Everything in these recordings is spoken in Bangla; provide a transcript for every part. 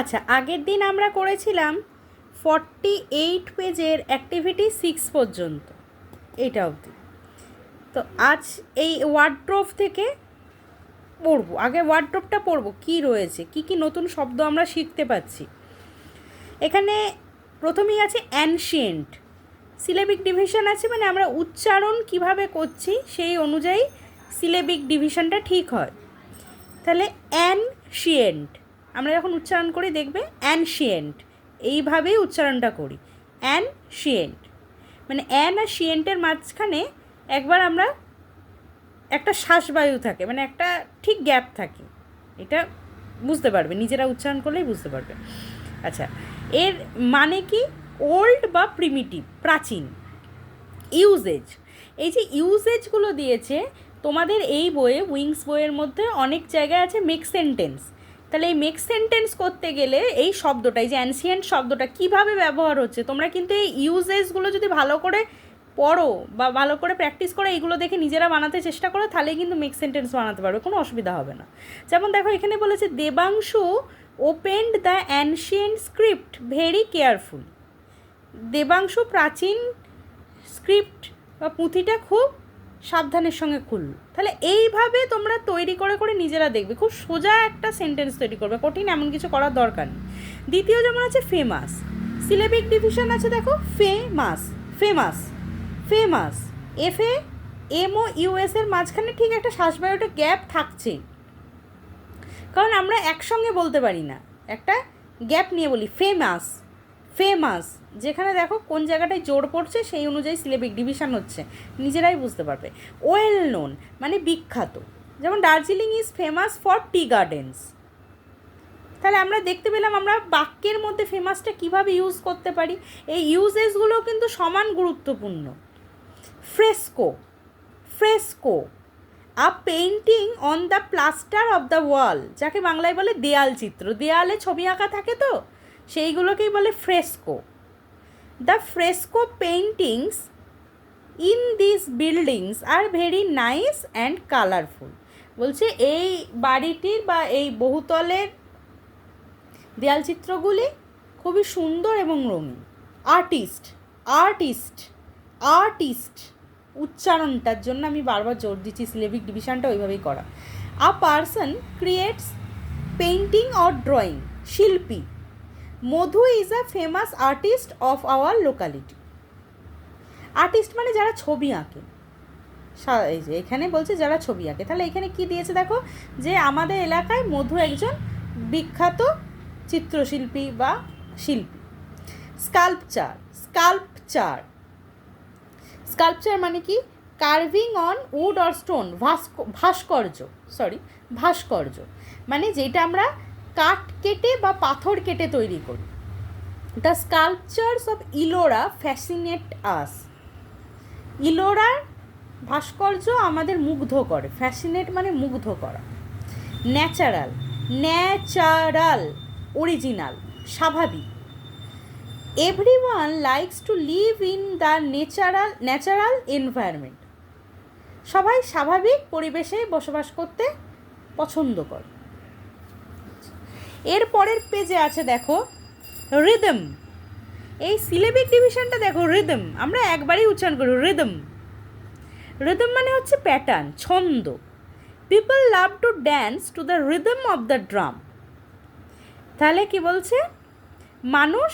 আচ্ছা, আগের দিন আমরা করেছিলাম 48 পেজের অ্যাক্টিভিটি 6 পর্যন্ত, এইটা অবধি। তো আজ এই ওয়ার্ড্রোব থেকে পড়বো। আগে ওয়ার্ড্রোবটা পড়বো, কী রয়েছে, কী কী নতুন শব্দ আমরা শিখতে পাচ্ছি। এখানে প্রথমেই আছে অ্যানশিয়েন্ট। সিলেবিক ডিভিশন আছে, মানে আমরা উচ্চারণ কিভাবে করছি সেই অনুযায়ী সিলেবিক ডিভিশনটা ঠিক হয়। তাহলে অ্যানশিয়েন্ট আমরা যখন উচ্চারণ করি দেখবে অ্যানশিয়েন্ট, এইভাবেই উচ্চারণটা করি। অ্যানশিয়েন্ট মানে অ্যান আর শিয়েন্টের মাঝখানে একবার আমরা একটা শ্বাসবায়ু থাকে, মানে একটা ঠিক গ্যাপ থাকে। এটা বুঝতে পারবে, নিজেরা উচ্চারণ করলেই বুঝতে পারবে। আচ্ছা, এর মানে কি? ওল্ড বা প্রিমিটিভ, প্রাচীন। ইউজেজ, এই যে ইউজেজগুলো দিয়েছে তোমাদের এই বইয়ে, উইংস বইয়ের মধ্যে অনেক জায়গায় আছে মেক সেন্টেন্স। তাহলে এই মেক সেন্টেন্স করতে গেলে এই শব্দটা, এই যে অ্যানসিয়েন্ট শব্দটা কীভাবে ব্যবহার হচ্ছে, তোমরা কিন্তু এই ইউজেসগুলো যদি ভালো করে পড়ো বা ভালো করে প্র্যাকটিস করে এইগুলো দেখে নিজেরা বানাতে চেষ্টা করো, তাহলেই কিন্তু মেক সেন্টেন্স বানাতে পারবে, কোনো অসুবিধা হবে না। যেমন দেখো এখানে বলেছে Debangshu opened the ancient script very careful. Debangshu প্রাচীন স্ক্রিপ্ট বা পুঁথিটা খুব সাবধানের সঙ্গে খুলল। তাহলে এইভাবে তোমরা তৈরি করে করে নিজেরা দেখবে, খুব সোজা একটা সেন্টেন্স তৈরি করবে, কঠিন এমন কিছু করার দরকার নেই। দ্বিতীয় যেমন আছে ফেমাস, সিলেবিক ডিভিশন আছে দেখো, ফেমাস ফেমাস ফেমাস, FAMOUS এর মাঝখানে ঠিক একটা শ্বাসবায়ুটা গ্যাপ থাকছে, কারণ আমরা একসঙ্গে বলতে পারি না, একটা গ্যাপ নিয়ে বলি ফেমাস ফেমাস। যেখানে দেখো কোন জায়গাটায় জোর পড়ছে সেই অনুযায়ী সিলেবিক ডিভিশন হচ্ছে, নিজেরাই বুঝতে পারবে। ওয়েল নোন মানে বিখ্যাত, যেমন Darjeeling is famous for T gardens. তাহলে আমরা দেখতে পেলাম আমরা বাক্যের মধ্যে ফেমাসটা কীভাবে ইউজ করতে পারি। এই ইউজেসগুলোও কিন্তু সমান গুরুত্বপূর্ণ। Fresco, fresco a painting on the plaster of the wall, যাকে বাংলায় বলে দেয়াল চিত্র, দেয়ালে ছবি আঁকা থাকে তো, সেইগুলোকেই বলে fresco. The fresco paintings in this buildings are very nice and colourful. বলছে এই বাড়িটির বা এই বহুতলের দেয়াল চিত্রগুলি খুবই সুন্দর এবং রঙিন। আর্টিস্ট, আর্টিস্ট আর্টিস্ট উচ্চারণটার জন্য আমি বারবার জোর দিচ্ছি, সিলেবিক ডিভিশনটা ওইভাবেই করা। A person creates painting or drawing, শিল্পী। Madhu is a famous artist of our locality. Artist মানে যারা ছবি আঁকে, এই যে এখানে বলছে যারা ছবি আঁকে। তাহলে এখানে কি দিয়েছে দেখো, যে আমাদের এলাকায় মধু একজন বিখ্যাত চিত্রশিল্পী বা শিল্পী। স্কাল্পচার, স্কাল্পচার স্কাল্পচার মানে কি? Carving on wood or stone, ভাস্কর্য, ভাস্কর্য মানে যেটা আমরা কাঠ কেটে বা পাথর কেটে তৈরি করি। The sculptures of Ellora fascinate us. ইলোরার ভাস্কর্য আমাদের মুগ্ধ করে, ফ্যাসিনেট মানে মুগ্ধ করা। ন্যাচারাল, ন্যাচারাল অরিজিনাল, স্বাভাবিক। Everyone likes to live in the natural environment. সবাই স্বাভাবিক পরিবেশে বসবাস করতে পছন্দ করে। এর পরের পেজে আছে দেখো রিদম। এই সিলেবিক ডিভিশনটা দেখো, রিদম আমরা একবারই উচ্চারণ করি, রিদম। রিদম মানে হচ্ছে প্যাটার্ন, ছন্দ। People love to dance to the rhythm of the drum. তাহলে কি বলছে, মানুষ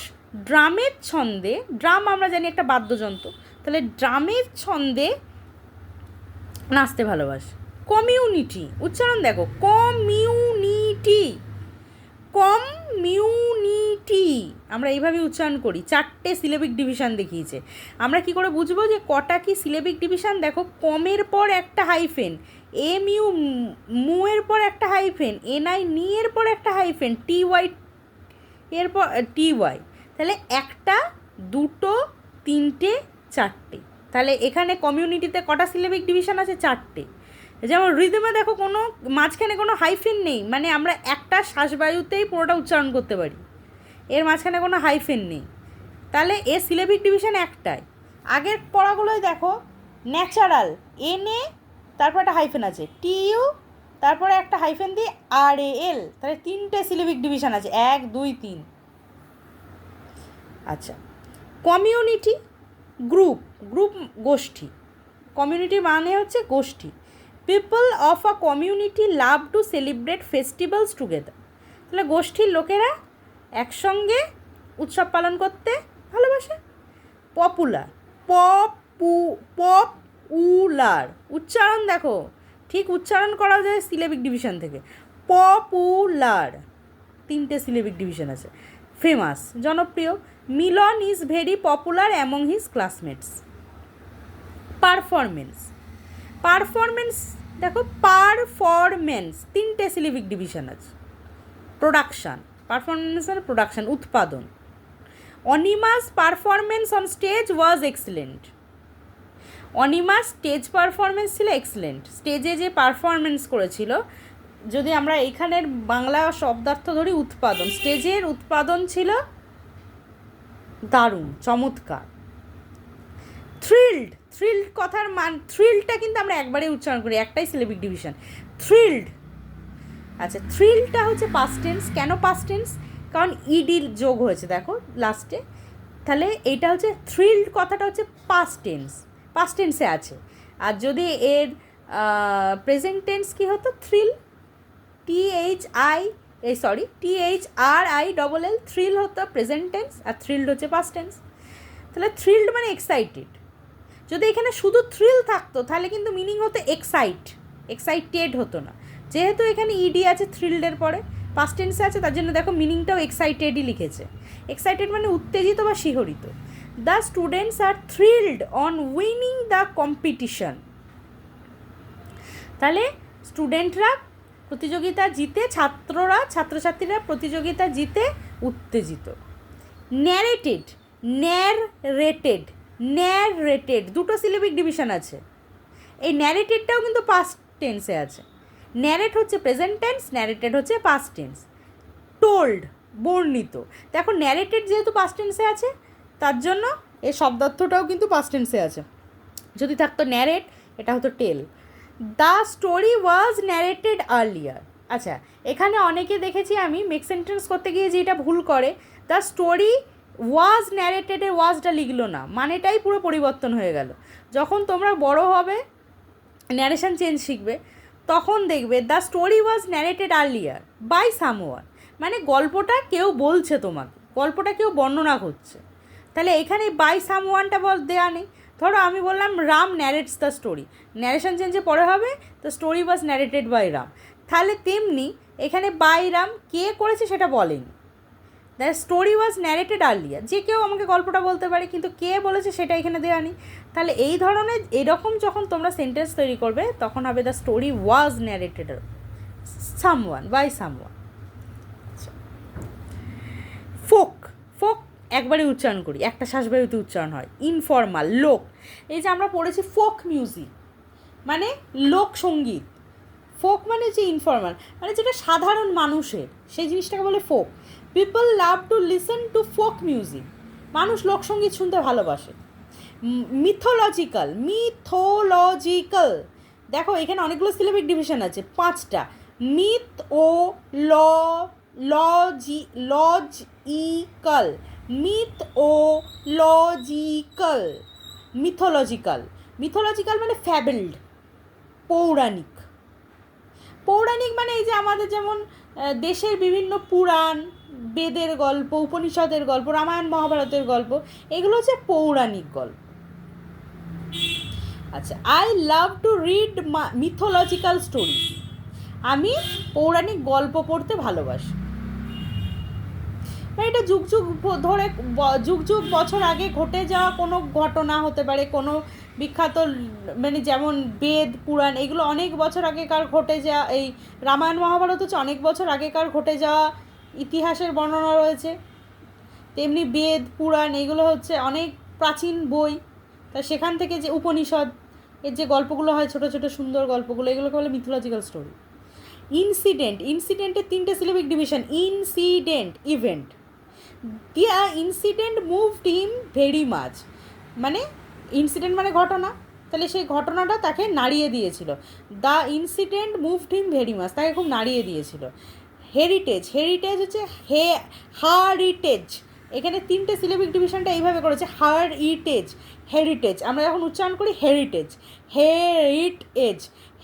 ড্রামের ছন্দে, ড্রাম আমরা জানি একটা বাদ্যযন্ত্র, তাহলে ড্রামের ছন্দে নাচতে ভালোবাসে। কমিউনিটি, উচ্চারণ দেখো, কমিউনিটি, কমিউনিটি আমরা এইভাবে উচ্চারণ করি। 4টে সিলেবিক ডিভিশন দেখিয়েছে, আমরা কি করে বুঝবো যে কটা কি সিলেবিক ডিভিশন? দেখো, কমের পর একটা হাইফেন, MU মু এর পর একটা হাইফেন, NI নি এর পর একটা হাইফেন, TY এরপর TY। তাহলে একটা, দুটো, তিনটে, চারটে। তাহলে এখানে কমিউনিটিতে কটা সিলেবিক ডিভিশন আছে? 4টে। যেমন রিদমে দেখো কোনো মাঝখানে কোনো হাইফেন নেই, মানে আমরা একটা শ্বাসবায়ুতেই পুরোটা উচ্চারণ করতে পারি, এর মাঝখানে কোনো হাইফেন নেই। তাহলে এর সিলেবিক ডিভিশন একটাই। আগের পড়াগুলোই দেখো, ন্যাচারাল, NA তারপর একটা হাইফেন আছে, TU তারপরে একটা হাইফেন দিয়ে RAL, তাহলে 3টে সিলেবিক ডিভিশন আছে, 1 2 3। আচ্ছা, কমিউনিটি, গ্রুপ, গ্রুপ গোষ্ঠী, কমিউনিটি মানে হচ্ছে গোষ্ঠী। People of a community love to celebrate festivals together, তাহলে গোষ্ঠীর লোকেরা একসঙ্গে উৎসব পালন করতে ভালোবাসে। পপুলার, পপুলার, উচ্চারণ দেখো ঠিক উচ্চারণ করা যায় সিলেবিক ডিভিশন থেকে। পপুলার, 3টে সিলেবিক ডিভিশন আছে। ফেমাস, জনপ্রিয়। Milan is very popular among his classmates. Performance, performance দেখো পারফরমেন্স, 3টে সিলেবিক ডিভিশন আছে। প্রোডাকশান, পারফরমেন্স মানে প্রোডাকশান, উৎপাদন। Anima's performance on stage was excellent. Anima's stage performance ছিল এক্সিলেন্ট, স্টেজে যে পারফরমেন্স করেছিল, যদি আমরা এইখানের বাংলা শব্দার্থ ধরি উৎপাদন, স্টেজের উৎপাদন ছিল দারুণ, চমৎকার। থ্রিল্ড, থ্রিল্ড কথার থ্রিলটা কিন্তু আমরা একবারে উচ্চারণ করি, একটাই সিলেবিক ডিভিশন, থ্রিল্ড। আচ্ছা, থ্রিলটা হচ্ছে পাস্ট টেন্স। কেন পাস্ট টেন্স? কারণ ইডির যোগ হয়েছে দেখো লাস্টে, তাহলে এইটা হচ্ছে থ্রিল্ড কথাটা হচ্ছে পাস্ট টেন্স, পাস্ট টেন্সে আছে। আর যদি এর প্রেজেন্ট টেন্স কী হতো? থ্রিল, THRILL, থ্রিল হতো প্রেজেন্ট টেন্স, আর থ্রিল্ড হচ্ছে পাস্ট টেন্স। তাহলে থ্রিল্ড মানে এক্সাইটেড। যদি এখানে শুধু থ্রিল থাকতো তাহলে কিন্তু মিনিং হতো এক্সাইটেড হতো না। যেহেতু এখানে ইডি আছে থ্রিল্ডের পরে, পাস্ট টেন্সে আছে, তার জন্য দেখো মিনিংটাও এক্সাইটেডই লিখেছে। এক্সাইটেড মানে উত্তেজিত বা শিহরিত। The students are thrilled on winning the competition, তাহলে স্টুডেন্টরা প্রতিযোগিতা জিতে, ছাত্রছাত্রীরা প্রতিযোগিতা জিতে উত্তেজিত। ন্যারেটেড, ন্যারেটেড, দুটো সিলেবিক ডিভিশন আছে। এই ন্যারেটেডটাও কিন্তু পাস্ট টেন্সে আছে। ন্যারেট হচ্ছে প্রেজেন্ট টেন্স, ন্যারেটেড হচ্ছে পাস্ট টেন্স। টোল্ড, বর্ণিত। দেখো ন্যারেটেড যেহেতু পাস্ট টেন্সে আছে তার জন্য এই শব্দার্থটাও কিন্তু পাস্ট টেন্সে আছে। যদি থাকতো ন্যারেট, এটা হতো tell. The story was narrated earlier. আচ্ছা, এখানে অনেকে দেখেছি আমি মেক সেন্টেন্স করতে গিয়ে যে এটা ভুল করে, দ্য স্টোরি ওয়াজ ন্যারেটেডের ওয়াজটা লিখলো না, মানেটাই পুরো পরিবর্তন হয়ে গেল। যখন তোমরা বড় হবে, ন্যারেশন চেঞ্জ শিখবে, তখন দেখবে the story was narrated earlier by someone, মানে গল্পটা কেউ বলছে তোমাকে, গল্পটা কেউ বর্ণনা করছে। তাহলে এখানে বাই সামওয়ানটা দেওয়া নেই। ধরো আমি বললাম Ram narrates the story, narration চেঞ্জে পরে হবে the story was narrated by Ram. তাহলে তেমনি এখানে বাই রাম কে করেছে সেটা বলেনি, the story was narrated earlier, যে কেউ আমাকে গল্পটা বলতে পারে, কিন্তু কে বলেছে সেটা এখানে দেওয়া নেই। তাহলে এই ধরনের এরকম যখন তোমরা সেন্টেন্স তৈরি করবে তখন হবে the story was narrated someone by someone. Folk, folk একবারে উচ্চারণ করি, একটা শ্বাসবায়ুতে উচ্চারণ হয়। ইনফর্মাল, লোক, এই যে আমরা পড়েছি ফোক মিউজিক মানে লোকসঙ্গীত। ফোক মানে হচ্ছে ইনফর্মাল, মানে যেটা সাধারণ মানুষের, সেই জিনিসটাকে বলে folk. People love to listen to folk music, মানুষ লোকসঙ্গীত শুনতে ভালোবাসে। মিথোলজিক্যাল, মিথোলজিক্যাল, দেখো এখানে অনেকগুলো সিলেবিক ডিভিশন আছে, 5টা। মিথ ও লজিক্যাল, মিথ ও লজিক্যাল, মিথোলজিক্যাল, মিথোলজিক্যাল মানে ফ্যাবল্ড, পৌরাণিক। পৌরাণিক মানে এই যে আমাদের যেমন দেশের বিভিন্ন পুরাণ, বেদের গল্প, উপনিষদের গল্প, রামায়ণ মহাভারতের গল্প, এগুলো হচ্ছে পৌরাণিক গল্প। আচ্ছা, I love to read mythological story, আমি পৌরাণিক গল্প পড়তে ভালোবাসি। এটা যুগ যুগ ধরে, যুগ যুগ বছর আগে ঘটে যাওয়া কোনো ঘটনা হতে পারে, কোনো বিখ্যাত, মানে যেমন বেদ পুরাণ, এগুলো অনেক বছর আগেকার ঘটে যাওয়া। এই রামায়ণ মহাভারত হচ্ছে অনেক বছর আগেকার ঘটে যাওয়া ইতিহাসের বর্ণনা রয়েছে। তেমনি বেদ পুরাণ এগুলো হচ্ছে অনেক প্রাচীন বই, তা সেখান থেকে যে উপনিষদ এর যে গল্পগুলো হয়, ছোটো ছোটো সুন্দর গল্পগুলো, এগুলোকে বলে মিথোলজিক্যাল স্টোরি। ইনসিডেন্ট, ইনসিডেন্টের 3টে syllabic division. Incident, event. The incident moved him very much, মানে ইনসিডেন্ট মানে ঘটনা, তাহলে সেই ঘটনাটা তাকে নাড়িয়ে দিয়েছিল। The incident moved him very much, তাকে খুব নাড়িয়ে দিয়েছিল। হেরিটেজ, হেরিটেজ হচ্ছে হারিটেজ, এখানে 3টে সিলেবিক ডিভিশনটা এইভাবে করেছে, হারিটেজ, হেরিটেজ। আমরা যখন উচ্চারণ করি হেরিটেজ, হেরিটেজ,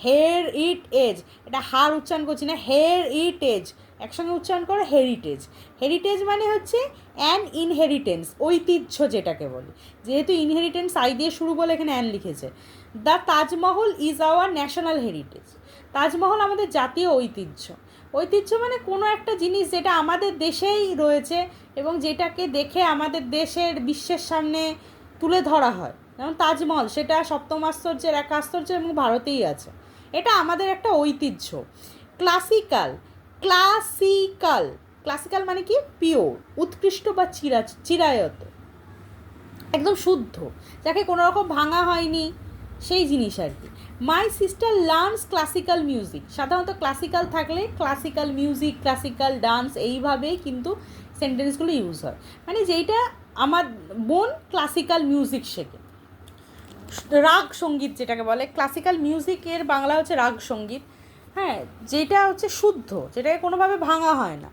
হেরিটেজ, এটা হার উচ্চারণ করছি না, হেরিটেজ একসঙ্গে উচ্চারণ করে হেরিটেজ। হেরিটেজ মানে হচ্ছে অ্যান ইনহেরিটেন্স, ঐতিহ্য যেটাকে বলি, যেহেতু ইনহেরিটেন্স আই দিয়ে শুরু বলে এখানে অ্যান লিখেছে। The Taj Mahal is our national heritage, Taj Mahal আমাদের জাতীয় ঐতিহ্য। ঐতিহ্য মানে কোনো একটা জিনিস যেটা আমাদের দেশেই রয়েছে এবং যেটাকে দেখে আমাদের দেশের বিশ্বের সামনে তুলে ধরা হয়, যেমন তাজমহল, সেটা সপ্তম আশ্চর্যের এক আশ্চর্য এবং ভারতেই আছে, এটা আমাদের একটা ঐতিহ্য। ক্লাসিক্যাল, ক্লাসিক্যাল, ক্লাসিক্যাল মানে কি পিওর, উৎকৃষ্ট বা চিরায়ত, একদম শুদ্ধ, যাকে কোনো রকম ভাঙা হয়নি সেই জিনিস আর কি। My sister learns classical music, সাধারণত ক্লাসিক্যাল থাকলে ক্লাসিক্যাল মিউজিক, ক্লাসিক্যাল ডান্স, এইভাবেই কিন্তু সেন্টেন্সগুলো ইউজ হয়, মানে যেইটা আমার বোন ক্লাসিক্যাল মিউজিক শেখে। রাগ সঙ্গীত যেটাকে বলে, ক্লাসিক্যাল মিউজিকের বাংলা হচ্ছে রাগ সঙ্গীত, হ্যাঁ, যেটা হচ্ছে শুদ্ধ, যেটাকে কোনোভাবে ভাঙা হয় না।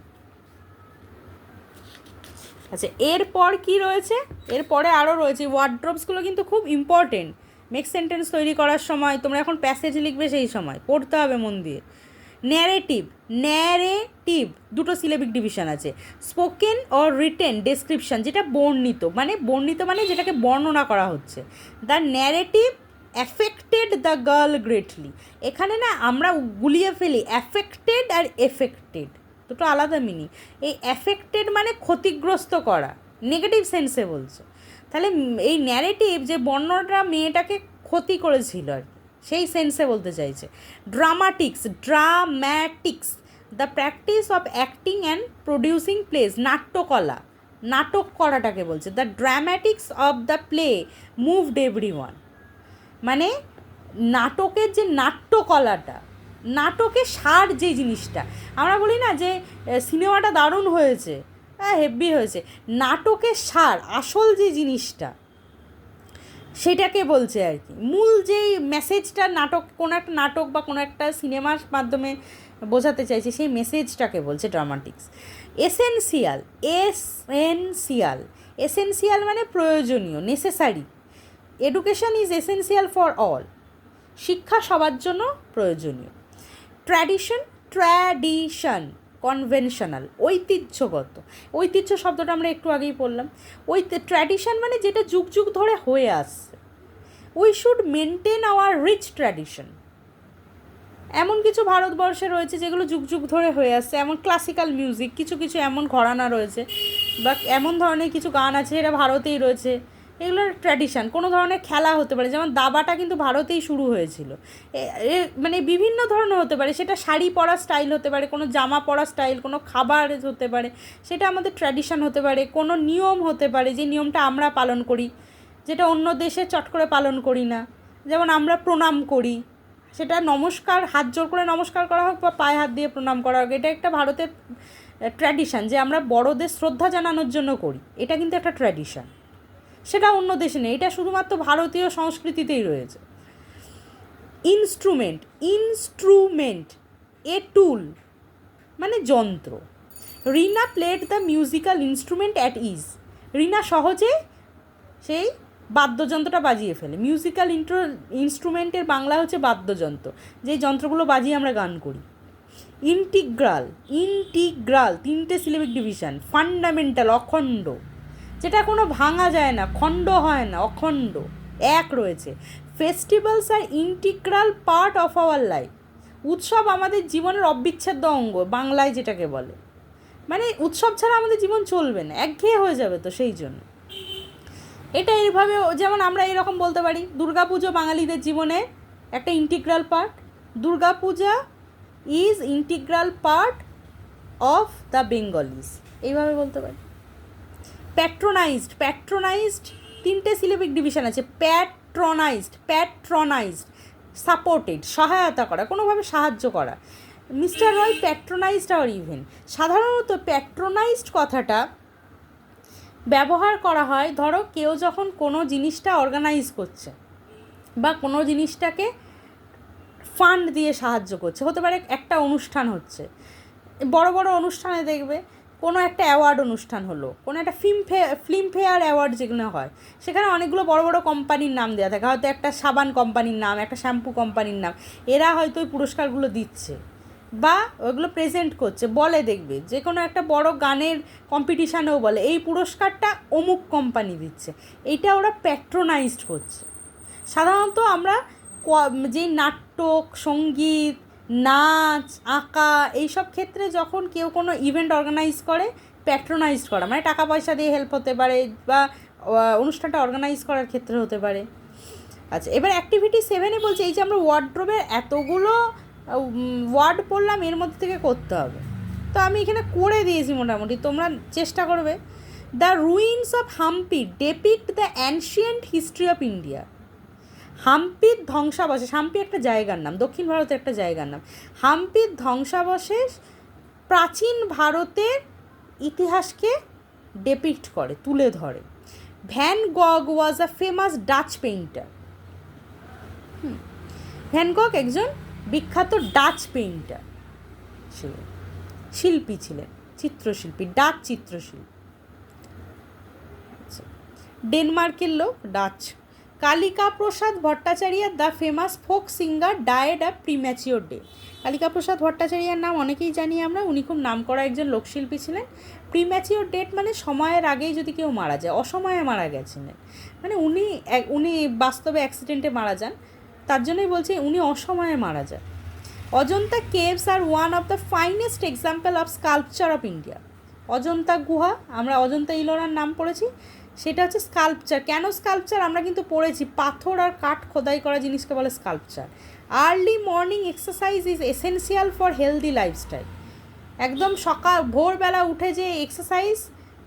আচ্ছা, এরপর কি রয়েছে, এরপরে আরও রয়েছে ওয়ার্ড্রপসগুলো কিন্তু খুব ইম্পর্টেন্ট মেক সেন্টেন্স তৈরি করার সময়। তোমরা এখন প্যাসেজ লিখবে সেই সময় পড়তে হবে মন দিয়ে। ন্যারেটিভ, ন্যারেটিভ 2টো সিলেবিক ডিভিশন আছে। স্পোকেন অর রিটেন ডেসক্রিপশন, যেটা বর্ণিত, মানে বর্ণিত মানে যেটাকে বর্ণনা করা হচ্ছে। The narrative affected the girl greatly, এখানে না আমরা গুলিয়ে ফেলি অ্যাফেক্টেড আর এফেক্টেড, দুটো আলাদা মিনিং। এই অ্যাফেক্টেড মানে ক্ষতিগ্রস্ত করা, নেগেটিভ সেন্সে বলছে, তাহলে এই ন্যারেটিভ যে বর্ণনাটা মেয়েটাকে ক্ষতি করেছিল আর কি, সেই সেন্সে বলতে চাইছে। Dramatics, dramatics the practice of acting and producing plays, নাট্যকলা, নাটক করাটাকে বলছে। The dramatics of the play moved everyone, মানে নাটকের যে নাট্যকলাটা, নাটকের সার যে জিনিসটা, আমরা বলি না যে সিনেমাটা দারুণ হয়েছে, হ্যাঁ হেভি হয়েছে, নাটকের সার, আসল যে জিনিসটা সেটাকে বলছে আর কি। মূল যেই মেসেজটা নাটক, কোনো একটা নাটক বা কোনো একটা সিনেমার মাধ্যমে বোঝাতে চাইছে, সেই মেসেজটাকে বলছে ড্রামাটিক্স। এসেনশিয়াল, এসেনশিয়াল, এসেনশিয়াল মানে প্রয়োজনীয়, necessary. Education is essential for all, শিক্ষা সবার জন্য প্রয়োজনীয়। ট্র্যাডিশন, ট্র্যাডিশন কনভেনশনাল, ঐতিহ্যগত, ঐতিহ্য শব্দটা আমরা একটু আগেই পড়লাম। ট্র্যাডিশন মানে যেটা যুগ যুগ ধরে হয়ে আসছে। We should maintain our rich tradition, এমন কিছু ভারতবর্ষে রয়েছে যেগুলো যুগ যুগ ধরে হয়ে আসছে, এমন ক্লাসিক্যাল মিউজিক, কিছু কিছু এমন ঘরানা রয়েছে বা এমন ধরনের কিছু গান আছে যেটা ভারতেই রয়েছে, এগুলোর ট্র্যাডিশান। কোনো ধরনের খেলা হতে পারে, যেমন দাবাটা কিন্তু ভারতেই শুরু হয়েছিল, মানে বিভিন্ন ধরনের হতে পারে, সেটা শাড়ি পরার স্টাইল হতে পারে, কোনো জামা পরার স্টাইল, কোনো খাবার হতে পারে, সেটা আমাদের ট্র্যাডিশান হতে পারে, কোনো নিয়ম হতে পারে যে নিয়মটা আমরা পালন করি, যেটা অন্য দেশে চট করে পালন করি না। যেমন আমরা প্রণাম করি, সেটা নমস্কার, হাত জোর করে নমস্কার করা হোক বা পায়ে হাত দিয়ে প্রণাম করা হোক, এটা একটা ভারতের ট্র্যাডিশান, যে আমরা বড়দের শ্রদ্ধা জানানোর জন্য করি, এটা কিন্তু একটা ট্র্যাডিশান, সেটা অন্য দেশে নেই, এটা শুধুমাত্র ভারতীয় সংস্কৃতিতেই রয়েছে। ইনস্ট্রুমেন্ট, ইনস্ট্রুমেন্ট এ টুল মানে যন্ত্র। Rina played the musical instrument at ease, Rina সহজে সেই বাদ্যযন্ত্রটা বাজিয়ে ফেলে। মিউজিক্যাল ইনস্ট্রুমেন্টের বাংলা হচ্ছে বাদ্যযন্ত্র, যেই যন্ত্রগুলো বাজিয়ে আমরা গান করি। ইন্টিগ্রাল, ইন্টিগ্রাল 3টে সিলেবিক ডিভিশন। ফান্ডামেন্টাল, অখণ্ড, যেটা কোনো ভাঙা যায় না, খণ্ড হয় না, অখণ্ড, এক রয়েছে। Festivals are integral part of our life, উৎসব আমাদের জীবনের অবিচ্ছেদ্য অঙ্গ, বাংলায় যেটাকে বলে, মানে উৎসব ছাড়া আমাদের জীবন চলবে না, একঘেয়ে হয়ে যাবে, তো সেই জন্য এটা এইভাবে। যেমন আমরা এরকম বলতে পারি, দুর্গাপুজো বাঙালিদের জীবনে একটা integral part, Durga Puja is integral part of the Bengalis, এইভাবে বলতে পারি। প্যাট্রোনাইজড, প্যাট্রোনাইজড 3টে সিলেবিক ডিভিশন আছে। প্যাট্রোনাইজড, প্যাট্রোনাইজড সাপোর্টেড, সহায়তা করা, কোনোভাবে সাহায্য করা। মিস্টার রয় প্যাট্রোনাইজড আওয়ার ইভেন্ট, সাধারণত প্যাট্রোনাইজড কথাটা ব্যবহার করা হয়, ধরো কেউ যখন কোনো জিনিসটা অর্গানাইজ করছে, বা কোনো জিনিসটাকে ফান্ড দিয়ে সাহায্য করছে, হতে পারে একটা অনুষ্ঠান হচ্ছে, বড় বড় অনুষ্ঠানে দেখবে কোনো একটা অ্যাওয়ার্ড অনুষ্ঠান হলো, কোনো একটা ফিল্মফেয়ার অ্যাওয়ার্ড যেগুলো হয়, সেখানে অনেকগুলো বড় বড় কোম্পানির নাম দেওয়া থাকে, হয়তো একটা সাবান কোম্পানির নাম, একটা শ্যাম্পু কোম্পানির নাম, এরা হয়তো ওই পুরস্কারগুলো দিচ্ছে বা ওইগুলো প্রেজেন্ট করছে, বলে দেখবে যে কোনো একটা বড় গানের কম্পিটিশানেও বলে এই পুরস্কারটা অমুক কোম্পানি দিচ্ছে, এইটা ওরা প্যাট্রোনাইজড করছে। সাধারণত আমরা যেই নাটক, সঙ্গীত, নাচ, আঁকা এইসব ক্ষেত্রে যখন কেউ কোনো ইভেন্ট অর্গানাইজ করে, প্যাট্রোনাইজ করা মানে টাকা পয়সা দিয়ে হেল্প হতে পারে বা অনুষ্ঠানটা অর্গানাইজ করার ক্ষেত্রে হতে পারে। আচ্ছা, এবার অ্যাক্টিভিটি 7-এ বলছে এই যে আমরা ওয়ার্ড্রোবের এতগুলো ওয়ার্ড পড়লাম, এর মধ্যে থেকে করতে হবে। তো আমি এখানে করে দিয়েছি মোটামুটি, তোমরা চেষ্টা করবে। The ruins of Hampi depict the ancient history of India. হাম্পির ধ্বংসাবশেষ, হাম্পি একটা জায়গার নাম, দক্ষিণ ভারতের একটা জায়গার নাম। হাম্পির ধ্বংসাবশেষ প্রাচীন ভারতের ইতিহাসকে ডেপিক্ট করে, তুলে ধরে। Van Gogh was a famous Dutch painter. Van Gogh একজন বিখ্যাত ডাচ পেইন্টার ছিলেন, শিল্পী ছিলেন, চিত্রশিল্পী, ডাচ চিত্রশিল্পী। ডেনমার্কের লোক, Dutch. Kalika Prasad Bhattacharya the famous folk singer died a premature day. Kalika Prasad ভট্টাচার্যের নাম অনেকেই জানি আমরা, উনি খুব নামকরা একজন লোকশিল্পী ছিলেন। প্রিম্যাচিওর ডেট মানে সময়ের আগেই যদি কেউ মারা যায়, অসময়ে মারা গেছিলেন, মানে উনি বাস্তবে অ্যাক্সিডেন্টে মারা যান, তার জন্যই বলছি উনি অসময়ে মারা যান। Ajanta caves are one of the finest example of sculpture of India. Ajanta গুহা, আমরা অজন্তা ইলোরার নাম পড়েছি, সেটা হচ্ছে স্কাল্পচার। কেন স্কাল্পচার আমরা কিন্তু পড়েছি, পাথর আর কাঠ খোদাই করা জিনিসকে বলে sculpture. Early morning exercise is essential for healthy lifestyle. একদম সকাল ভোরবেলা উঠে যে এক্সারসাইজ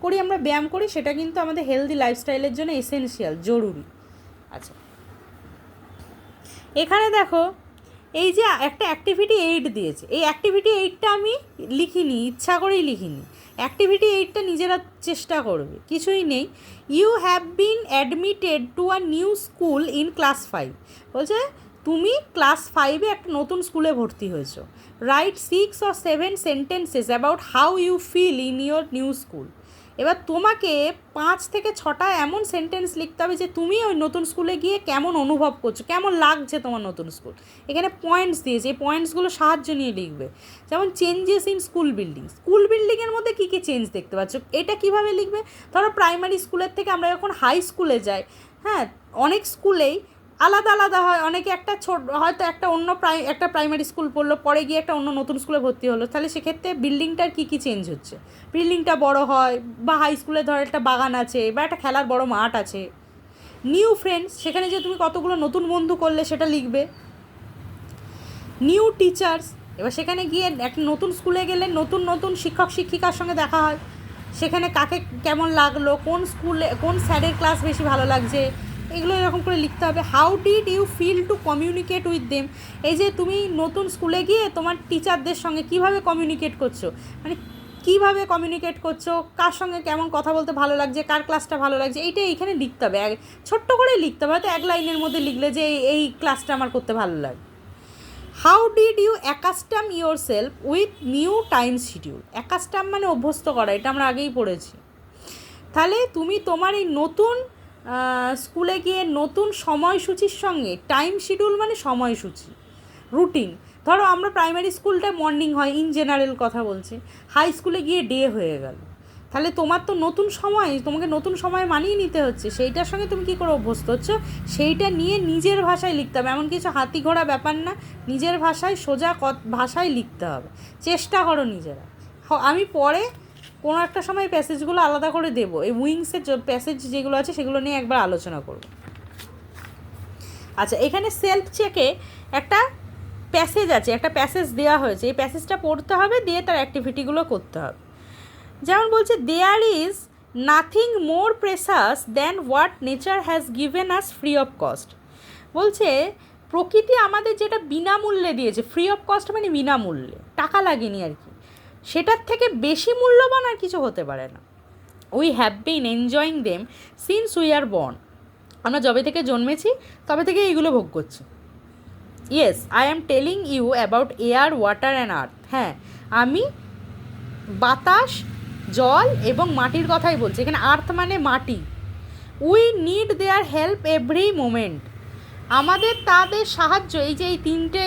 করি, আমরা ব্যায়াম করি, সেটা কিন্তু আমাদের হেলদি লাইফস্টাইলের জন্য এসেন্সিয়াল, জরুরি। আচ্ছা, এখানে দেখো এই যে একটা অ্যাক্টিভিটি 8 দিয়েছে, এই অ্যাক্টিভিটি 8টা আমি লিখিনি, ইচ্ছা করেই লিখিনি। অ্যাক্টিভিটি 8টা নিজেরা চেষ্টা করবে, কিছুই নেই। You have been admitted to a new school in class 5। বলছে তুমি ক্লাস 5-এ একটা নতুন স্কুলে ভর্তি হয়েছো। Write 6 or 7 sentences about how you feel in your new school. এবার তোমাকে 5 থেকে 6টা এমন সেন্টেন্স লিখতে হবে যে তুমি ওই নতুন স্কুলে গিয়ে কেমন অনুভব করছো, কেমন লাগছে তোমার নতুন স্কুল। এখানে পয়েন্টস দিয়েছে, এই পয়েন্টসগুলো সাহায্য নিয়ে লিখবে। যেমন changes in school building, school বিল্ডিংয়ের মধ্যে কী কী চেঞ্জ দেখতে পাচ্ছ, এটা কিভাবে লিখবে। ধরো প্রাইমারি স্কুলের থেকে আমরা যখন হাই স্কুলে যাই, হ্যাঁ, অনেক স্কুলেই আলাদা আলাদা হয়, অনেকে একটা হয়তো একটা একটা প্রাইমারি স্কুল পড়লো, পরে গিয়ে একটা অন্য নতুন স্কুলে ভর্তি হলো, তাহলে সেক্ষেত্রে বিল্ডিংটার কী কী চেঞ্জ হচ্ছে, বিল্ডিংটা বড় হয়, বা হাই স্কুলে ধর একটা বাগান আছে বা একটা খেলার বড় মাঠ আছে। নিউ ফ্রেন্ডস, সেখানে যে তুমি কতগুলো নতুন বন্ধু করলে সেটা লিখবে। নিউ টিচার্স, এবার সেখানে গিয়ে একটা নতুন স্কুলে গেলে নতুন নতুন শিক্ষক শিক্ষিকার সঙ্গে দেখা হয়, সেখানে কাকে কেমন লাগলো, কোন স্কুলে কোন স্যারের ক্লাস বেশি ভালো লাগছে, এগুলো এরকম করে লিখতে হবে। How did you feel to communicate with them, এই যে তুমি নতুন স্কুলে গিয়ে তোমার টিচারদের সঙ্গে কীভাবে কমিউনিকেট করছো, মানে কীভাবে কমিউনিকেট করছো, কার সঙ্গে কেমন কথা বলতে ভালো লাগছে, কার ক্লাসটা ভালো লাগছে, এইটা এইখানে লিখতে হবে। ছোট্ট করে লিখতে হবে, হয়তো 1 লাইনের মধ্যে লিখলে যে এই ক্লাসটা আমার করতে ভালো লাগে। How did you accustom yourself with new time schedule. Accustom মানে অভ্যস্ত করা, এটা আমরা আগেই পড়েছি। তাহলে তুমি তোমার এই নতুন স্কুলে গিয়ে নতুন সময়সূচির সঙ্গে, টাইম শিডিউল মানে সময়সূচি, রুটিন। ধরো আমরা প্রাইমারি স্কুলটা মর্নিং হয়, ইন জেনারেল কথা বলছি, হাই স্কুলে গিয়ে ডে হয়ে গেল, তাহলে তোমার তো নতুন সময়, তোমাকে নতুন সময় মানিয়ে নিতে হচ্ছে, সেইটার সঙ্গে তুমি কী করে অভ্যস্ত হচ্ছ, সেইটা নিয়ে নিজের ভাষায় লিখতে হবে। এমন কিছু হাতি ঘোড়া ব্যাপার না, নিজের ভাষায় সোজা ভাষায় লিখতে হবে, চেষ্টা করো নিজেরা। আমি পরে কোনো একটা সময় প্যাসেজগুলো আলাদা করে দেবো, এই উইংসের প্যাসেজ যেগুলো আছে সেগুলো নিয়ে একবার আলোচনা করব। আচ্ছা, এখানে সেলফ চেকে একটা প্যাসেজ আছে, একটা প্যাসেজ দেওয়া হয়েছে, এই প্যাসেজটা পড়তে হবে, দিয়ে তার অ্যাক্টিভিটিগুলো করতে হবে। যেমন বলছে, there is nothing more precious than what nature has given us free of cost. বলছে প্রকৃতি আমাদের যেটা বিনামূল্যে দিয়েছে, ফ্রি অফ কস্ট মানে বিনামূল্যে, টাকা লাগেনি আর কি, সেটার থেকে বেশি মূল্যবান আর কিছু হতে পারে না। We have been enjoying them since we are born. আমরা যবে থেকে জন্মেছি তবে থেকে এইগুলো ভোগ করছি। Yes, I am telling you about air, water and earth. হ্যাঁ, আমি বাতাস, জল এবং মাটির কথাই বলছি। এখানে আর্থ মানে মাটি। We need their help every moment. আমাদের তাদের সাহায্য, এই যে এই তিনটে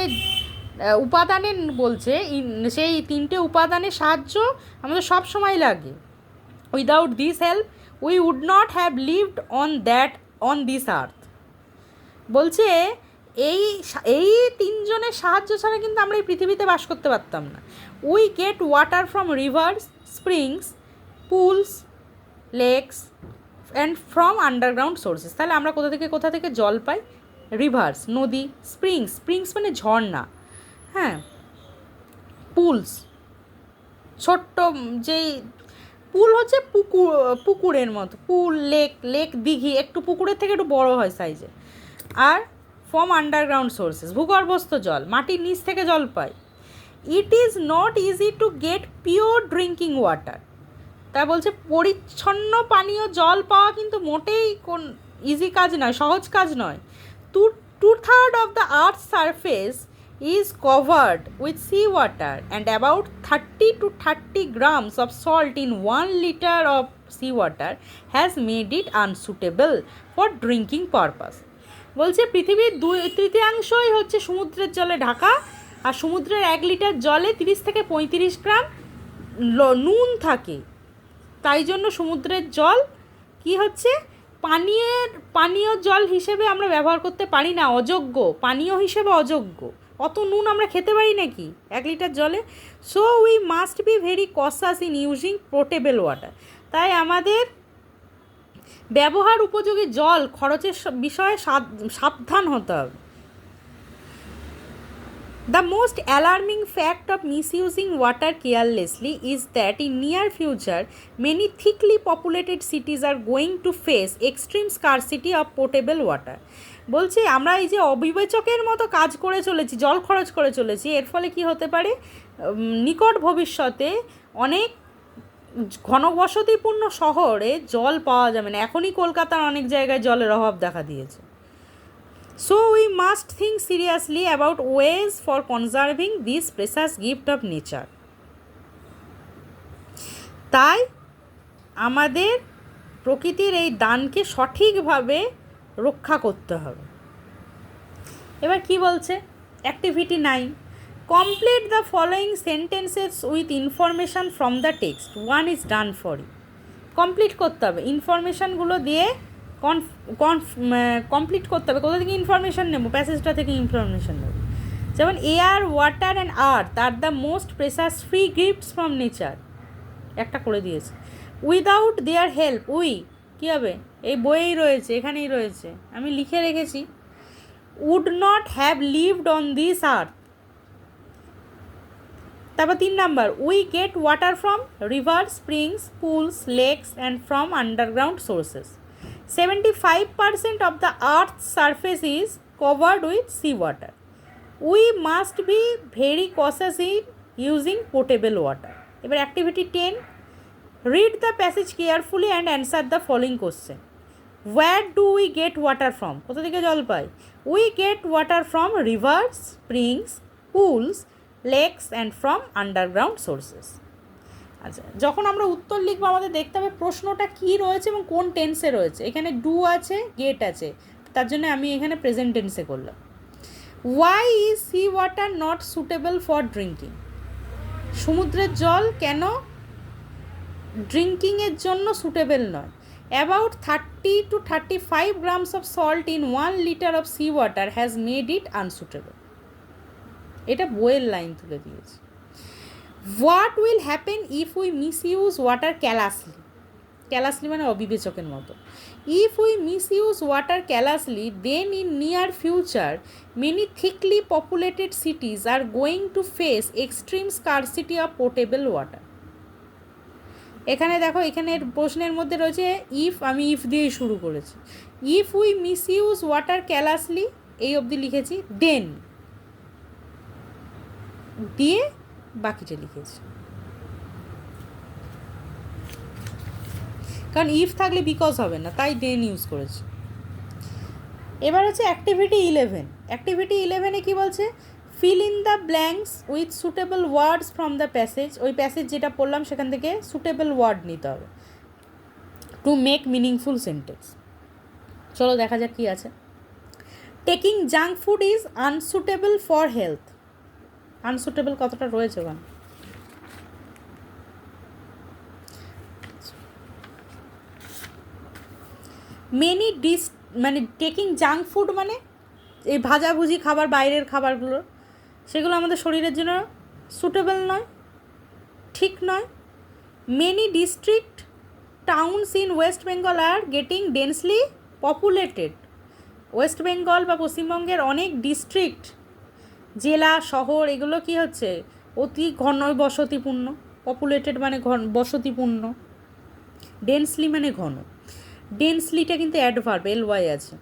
উপাদানের বলছে, সেই তিনটে উপাদানের সাহায্য আমাদের সব সময় লাগে। Without this help we would not have lived on this earth. বলছে এই এই তিনজনের সাহায্য ছাড়া কিন্তু আমরা এই পৃথিবীতে বাস করতে পারতাম না। We get water from rivers, springs, pools, lakes and from underground sources. তাহলে আমরা কোথা থেকে জল পাই? রিভার্স, নদী, স্প্রিংস মানে ঝর্ণা, হ্যাঁ, পুলস ছোট্ট যেই পুল হচ্ছে পুকুরের মতো, পুল, লেক দিঘি একটু পুকুরের থেকে একটু বড় হয় সাইজে। আর ফ্রম আন্ডারগ্রাউন্ড সোর্সেস, ভূগর্ভস্থ জল, মাটির নিচ থেকে জল পাই। It is not easy to get pure drinking water. তা বলছে পরিচ্ছন্ন পানীয় জল পাওয়া কিন্তু মোটেই ইজি কাজ নয়, সহজ কাজ নয়। 2/3 of the Earth's surface is covered with seawater, and about 30 to 30 grams of salt in 1 liter of seawater has made it unsuitable for drinking purpose. বলছে পৃথিবীর 2/3 হচ্ছে সমুদ্রের জলে ঢাকা, আর সমুদ্রের 1 লিটার জলে 30 থেকে 35 গ্রাম নুন থাকে। তাই জন্য সমুদ্রের জল কি হচ্ছে, পানীয় জল হিসেবে আমরা ব্যবহার করতে পারি না, অযোগ্য, পানীয় হিসেবে অযোগ্য। অত নুন আমরা খেতে পারি নাকি 1 লিটার জলে? So we must be very কশাস in using portable water. তাই আমাদের ব্যবহার উপযোগী জল খরচের বিষয়ে সাবধান হতে হবে। The most alarming fact of misusing water carelessly is that in near future, many thickly populated cities are going to face extreme scarcity of potable water. বলছি আমরা এই যে অবিবেচকের মতো কাজ করে চলেছি, জল খরচ করে চলেছি, এর ফলে কি হতে পারে, নিকট ভবিষ্যতে অনেক ঘনবসতিপূর্ণ শহরে জল পাওয়া যাবে না। এখনই কলকাতার অনেক জায়গায় জলের অভাব দেখা দিয়েছে। So we must think seriously about ways for conserving this precious gift of nature. তাই আমাদের প্রকৃতির এই দানকে সঠিকভাবে রক্ষা করতে হবে। এবার কি বলছে, activity 9, complete the following sentences with information from the text, 1 is done for you। Complete করতে হবে, ইনফরমেশানগুলো দিয়ে কমপ্লিট করতে হবে। কোথা থেকে ইনফরমেশান নেব? প্যাসেজটা থেকে ইনফরমেশান নেব। যেমন air, water and earth are the most precious free gifts from nature, একটা করে দিয়েছে। উইদাউট দেয়ার হেল্প উই কী হবে, এই বইয়েই রয়েছে, এখানেই রয়েছে, আমি লিখে রেখেছি, would not have lived on this earth. তারপর 3 number, we get water from river, springs, pools, lakes and from underground sources. 75% of the Earth's surface is covered with seawater. We must be very cautious in using potable water. এবার activity 10, read the passage carefully and answer the following question. Where do we get water from? কোথা থেকে জল পাই? We get water from rivers, springs, pools, lakes and from underground sources. আচ্ছা, যখন আমরা উত্তর লিখবো আমাদের দেখতে হবে প্রশ্নটা কী রয়েছে এবং কোন টেন্সে রয়েছে। এখানে ডু আছে, গেট আছে, তার জন্য আমি এখানে প্রেজেন্ট টেন্সে করলাম। Why is sea water not suitable for drinking? সমুদ্রের জল কেন ড্রিঙ্কিংয়ের জন্য সুটেবল নয়? About 30 to 35 grams of salt in 1 liter of sea water has made it unsuitable. এটা বইয়ের লাইন তুলে দিয়েছে। What will happen if we misuse water carelessly? Carelessly মানে অবিবেচকের মতো। If we misuse water carelessly, then in near future, many thickly populated cities are going to face extreme scarcity of potable water. এখানে দেখো, এখানে প্রশ্নের মধ্যে রয়েছে ইফ, আমি ইফ দিয়েই শুরু করেছি। ইফ উই মিসইউজ ওয়াটার ক্যালাসলি, এই অবধি লিখেছি, দেন দিয়ে বাকিটা লিখেছি, কারণ ইফ থাকলে বিকজ হবে না, তাই দেন ইউজ করেছি। এবার হচ্ছে অ্যাক্টিভিটি 11। অ্যাক্টিভিটি 11-এ কী বলছে, fill in the blanks with suitable words from the passage. ওই প্যাসেজ যেটা পড়লাম সেখান থেকে সুটেবল ওয়ার্ড নিতে হবে টু মেক মিনিংফুল সেন্টেন্স। চলো দেখা যাক কী আছে। Taking junk food is unsuitable for health. Unsuitable কতটা রয়েছে ওখানে? মেনি ডিস, মানে টেকিং জাঙ্ক ফুড মানে এই ভাজাভুজি খাবার, বাইরের খাবারগুলো, সেগুলো আমাদের শরীরের জন্য সুটেবল নয়, ঠিক নয়। Many district towns in West Bengal are getting densely populated. West Bengal বা পশ্চিমবঙ্গের অনেক ডিস্ট্রিক্ট, জেলা, শহর, এগুলো কি হচ্ছে, অতি ঘন বসতিপূর্ণ। পপুলেটেড মানে ঘন, বসতিপূর্ণ। ডেন্সলি মানে ঘন। ডেন্সলিটা কিন্তু অ্যাডভার্ব, এলওয়াই আছে।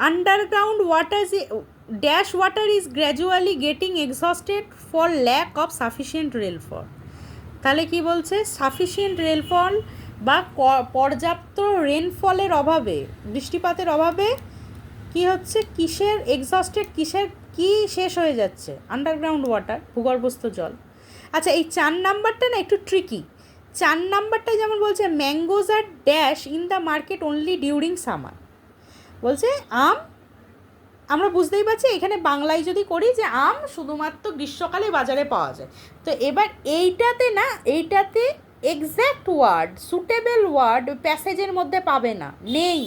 Underground water dash water is gradually getting exhausted for lack of sufficient rainfall. তাহলে কি বলছে, সাফিসিয়েন্ট রেলফল বা পর্যাপ্ত রেনফলের অভাবে, বৃষ্টিপাতের অভাবে কি হচ্ছে, কিসের এক্সস্টেড, কিসের কি শেষ হয়ে যাচ্ছে, আন্ডারগ্রাউন্ড ওয়াটার, ভূগর্ভস্থ জল। আচ্ছা, এই 4 নাম্বারটা না একটু ট্রিকি। 4 নাম্বারটাই যেমন বলছে mangoes are dash in the market only during summer. বলছে আম, আমরা বুঝতেই পারছি এখানে বাংলায় যদি করি যে আম শুধুমাত্র গ্রীষ্মকালে বাজারে পাওয়া যায়। তো এবার এইটাতে না, এইটাতে এক্স্যাক্ট ওয়ার্ড, সুটেবল ওয়ার্ড প্যাসেজের মধ্যে পাবে না, নেই।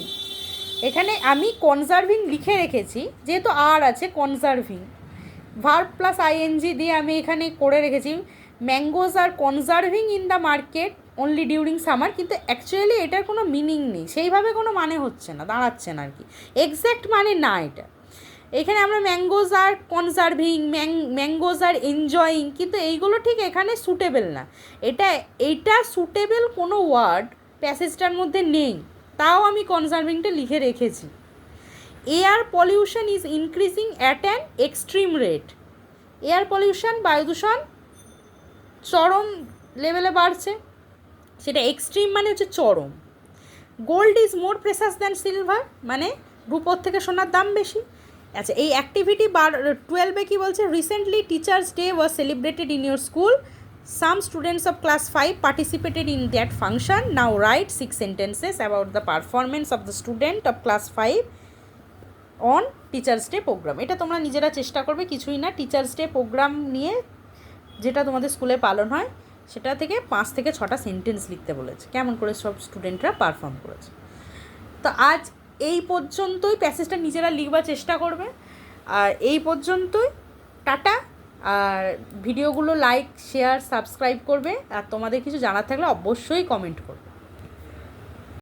এখানে আমি কনজার্ভিং লিখে রেখেছি, যেহেতু আর আছে কনজার্ভিং, ভার্ব প্লাস আইএনজি দিয়ে আমি এখানে করে রেখেছি mangoes are conserving in the market only during summer, কিন্তু অ্যাকচুয়ালি এটার কোনো মিনিং নেই, সেইভাবে কোনো মানে হচ্ছে না, দাঁড়াচ্ছে না আর কি, এক্স্যাক্ট মানে না এটা। এখানে আমরা mangoes are conserving, mangoes are enjoying, কিন্তু এইগুলো ঠিক এখানে সুটেবল না। এইটা সুটেবল কোনো ওয়ার্ড প্যাসেজটার মধ্যে নেই, তাও আমি কনজার্ভিংটা লিখে রেখেছি। Air pollution is increasing at an extreme rate. Air pollution, বায়ুদূষণ চরম লেভেলে বাড়ছে, সেটা এক্সট্রিম মানে হচ্ছে চরম। Gold is more precious than silver, মানে রূপোর থেকে সোনার দাম বেশি। আচ্ছা, এই অ্যাক্টিভিটি 12-এ কী বলছে, recently teachers day was celebrated in your school, some students of class 5 participated in that function, now write 6 sentences about the performance of the student of class 5 on teachers day programme. এটা তোমরা নিজেরা চেষ্টা করবে, কিছুই না, টিচার্স ডে প্রোগ্রাম নিয়ে যেটা তোমাদের স্কুলে পালন হয় সেটা থেকে 5 থেকে 6টা সেন্টেন্স লিখতে বলেছে, কেমন করে সব স্টুডেন্টরা পারফর্ম করেছে। তো আজ এই পর্যন্তই, প্যাসেজটা নিজেরা লিখবার চেষ্টা করবে। আর এই পর্যন্তই, টাটা। আর ভিডিওগুলো লাইক, শেয়ার, সাবস্ক্রাইব করবে। আর তোমাদের কিছু জানার থাকলে অবশ্যই কমেন্ট করবে।